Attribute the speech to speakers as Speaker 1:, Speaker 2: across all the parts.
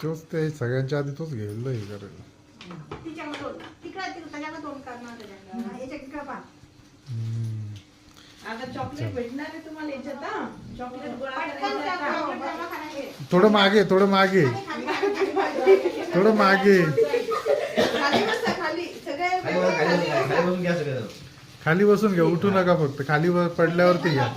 Speaker 1: तोच ते सगळ्यांच्या आधी तोच घेईल हे करायला.
Speaker 2: आता चॉकलेट भेटणार आहे तुम्हाला याच्यात हा. चॉकलेट गोळा करायचा.
Speaker 1: थोडं मागे थोडं मागे थोडं मागे
Speaker 2: खाली बसा खाली सगळे
Speaker 1: खाली बसून घ्या, उठू नका, फक्त खाली पडल्यावरती घ्या.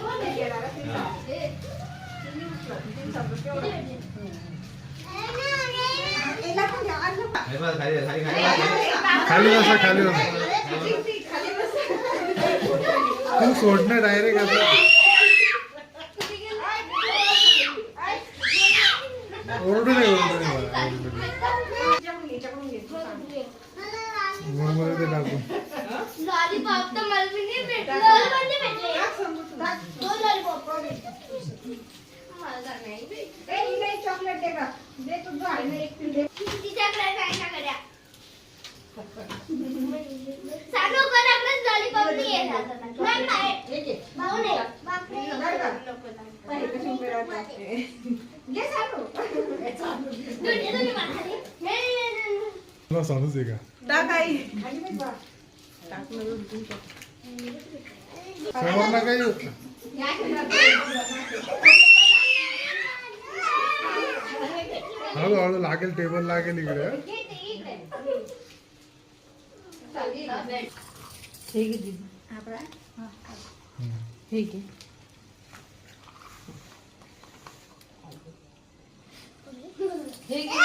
Speaker 1: खाली बसा खाली बसा. तू सोडणं डायरेक्ट असं ओरडू नये ओरडू नये मध्ये ते टाकून.
Speaker 3: लॉलीपॉप तर मला भी नाही भेटलं. मला भेटले. दो लॉलीपॉप मला नाही भेटले.
Speaker 2: चॉकलेट दे का दे तुझं आहे ना एक दे
Speaker 3: तिच्याकडे काय ना करा. सानू पण आपलं लॉलीपॉप नाही आहे आता. नाही नाही. भाऊ नाही. बापरे.
Speaker 2: नाही कशी उभे राहतात घे सानू
Speaker 3: दोन्ही दोन्ही मारले.
Speaker 1: तुला सांगूच आहे का
Speaker 2: टाक आई
Speaker 1: समोर ना काही हळूहळू लागेल, टेबल लागेल इकडे.
Speaker 2: हे घे दीदी हे घे हे घे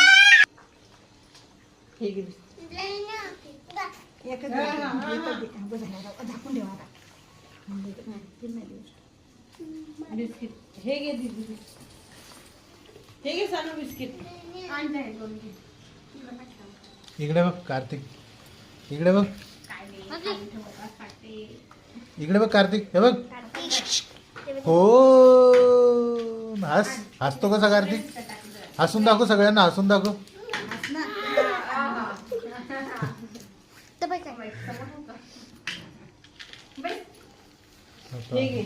Speaker 2: हे घे बिस्किट हे घे दीदी हे घे सानू बिस्किट
Speaker 1: इकडे बघ कार्तिक, इकडे बघ, इकडे बघ कार्तिक, हे बघ. हो हस, हसतो कसा कार्तिक? हसून दाखव सगळ्यांना, हसून दाखव.
Speaker 2: हे घे